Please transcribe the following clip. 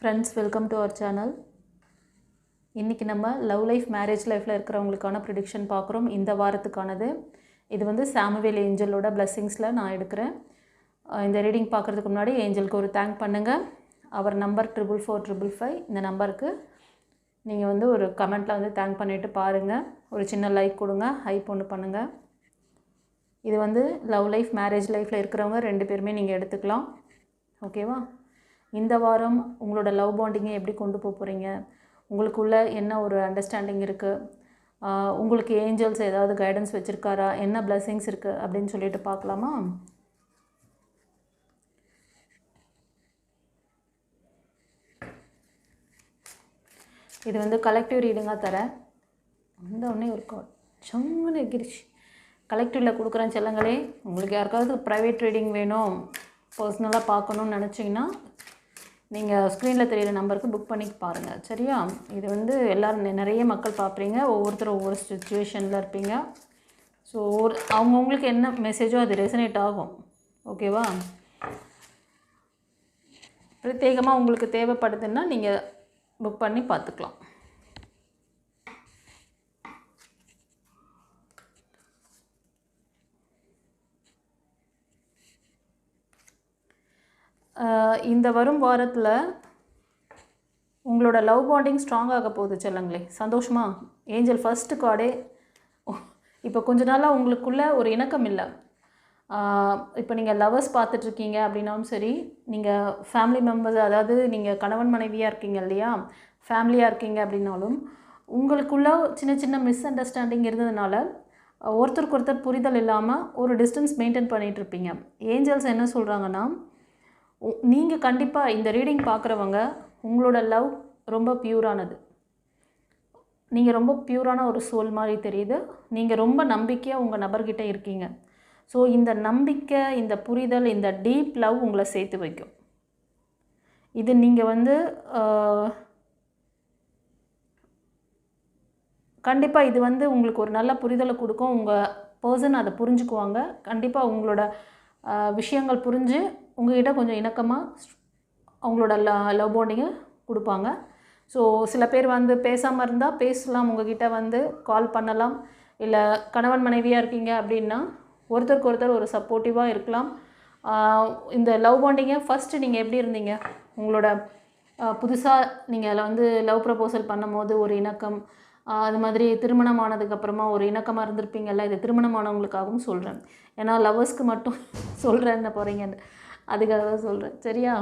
Friends, welcome to our channel. இன்னைக்கு நம்ம love life marriage லைஃப்ல இருக்கிறவங்களுக்கான prediction பார்க்குறோம். இந்த வாரத்துக்கானது இது வந்து சாமுவேல் ஏஞ்சலோட blessingsல நான் எடுக்கிறேன். இந்த ரீடிங் பார்க்கிறதுக்கு முன்னாடி ஏஞ்சலுக்கு ஒரு தேங்க் பண்ணுங்க. அவர் நம்பர் 444555 இந்த நம்பருக்கு நீங்கள் வந்து ஒரு கமெண்ட்டில் வந்து தேங்க் பண்ணிவிட்டு பாருங்கள். ஒரு சின்ன லைக் கொடுங்க, ஹைப் ஒன்று பண்ணுங்கள். இது வந்து லவ் லைஃப் மேரேஜ் லைஃப்பில் இருக்கிறவங்க ரெண்டு பேருமே நீங்கள் எடுத்துக்கலாம். ஓகேவா? இந்த வாரம் உங்களோட லவ் பாண்டிங்கை எப்படி கொண்டு போகிறீங்க, உங்களுக்குள்ள என்ன ஒரு அண்டர்ஸ்டாண்டிங் இருக்குது, உங்களுக்கு ஏஞ்சல்ஸ் ஏதாவது கைடன்ஸ் வச்சுருக்காரா, என்ன பிளெஸிங்ஸ் இருக்குது அப்படின்னு சொல்லிட்டு பார்க்கலாமா? இது வந்து கலெக்டிவ் ரீடிங்காக தரேன். அந்த ஒன்றே ஒரு சங்குன்னு எகிரிச்சு கலெக்டிவில் கொடுக்குறேன் செல்லங்களே. உங்களுக்கு யாருக்காவது ப்ரைவேட் ரீடிங் வேணும், பர்சனலாக பார்க்கணுன்னு நினச்சிங்கன்னா நீங்கள் ஸ்க்ரீனில் தெரியிற நம்பருக்கு புக் பண்ணி பாருங்கள், சரியா? இது வந்து எல்லோரும் நிறைய மக்கள் பார்க்குறீங்க, ஒவ்வொருத்தரும் ஒவ்வொரு சுச்சுவேஷனில் இருப்பீங்க. ஸோ அவங்கவுங்களுக்கு என்ன மெசேஜோ அது ரெசனேட் ஆகும். ஓகேவா? பிரத்யேகமாக உங்களுக்கு தேவைப்படுதுன்னா நீங்கள் புக் பண்ணி பார்த்துக்கலாம். இந்த வரும் வாரத்தில் உங்களோட லவ் பாண்டிங் ஸ்ட்ராங் ஆக போகுது செல்லங்களே. சந்தோஷமா? ஏஞ்சல் ஃபஸ்ட்டு கார்டே இப்போ கொஞ்ச நாளாக உங்களுக்குள்ளே ஒரு இணக்கம் இல்லை. இப்போ நீங்கள் லவர்ஸ் பார்த்துட்ருக்கீங்க அப்படின்னாலும் சரி, நீங்கள் ஃபேமிலி மெம்பர்ஸ், அதாவது நீங்கள் கணவன் மனைவியாக இருக்கீங்க இல்லையா, ஃபேமிலியாக இருக்கீங்க அப்படின்னாலும் உங்களுக்குள்ளே சின்ன சின்ன மிஸ் அண்டர்ஸ்டாண்டிங் இருந்ததுனால ஒருத்தருக்கு ஒருத்தர் புரிதல் இல்லாமல் ஒரு டிஸ்டன்ஸ் மெயின்டைன் பண்ணிகிட்ருப்பீங்க. ஏஞ்சல்ஸ் என்ன சொல்கிறாங்கன்னா, நீங்கள் கண்டிப்பாக இந்த ரீடிங் பார்க்குறவங்க உங்களோட லவ் ரொம்ப பியூரானது. நீங்கள் ரொம்ப பியூரான ஒரு சோல் மாதிரி தெரியுது. நீங்கள் ரொம்ப நம்பிக்கையாக உங்கள் நபர்கிட்ட இருக்கீங்க. ஸோ இந்த நம்பிக்கை, இந்த புரிதல், இந்த டீப் லவ் உங்களை சேர்த்து வைக்கும். இது நீங்கள் வந்து கண்டிப்பாக இது வந்து உங்களுக்கு ஒரு நல்ல புரிதலை கொடுக்கும். உங்கள் பர்சன் அதை புரிஞ்சுக்குவாங்க. கண்டிப்பாக உங்களோட விஷயங்கள் புரிஞ்சு உங்கள்கிட்ட கொஞ்சம் இணக்கமாக அவங்களோட லவ் பாண்டிங்கை கொடுப்பாங்க. ஸோ சில பேர் வந்து பேசாமல் இருந்தால் பேசலாம், உங்கள்கிட்ட வந்து கால் பண்ணலாம். இல்லை கணவன் மனைவியாக இருக்கீங்க அப்படின்னா ஒருத்தருக்கு ஒருத்தர் ஒரு சப்போர்ட்டிவாக இருக்கலாம். இந்த லவ் பாண்டிங்கை ஃபஸ்ட்டு நீங்கள் எப்படி இருந்தீங்க, உங்களோட புதுசாக நீங்கள் அதில் வந்து லவ் ப்ரப்போசல் பண்ணும்போது ஒரு இணக்கம், அது மாதிரி திருமணம் ஆனதுக்கப்புறமா ஒரு இணக்கமாக இருந்திருப்பீங்கள்ல. இது திருமணமானவங்களுக்காகவும் சொல்கிறேன், ஏன்னா லவ்வர்ஸ்க்கு மட்டும் சொல்கிறேன்னு போகிறீங்கன்னு அதுக்காக தான் சொல்கிறேன், சரியா?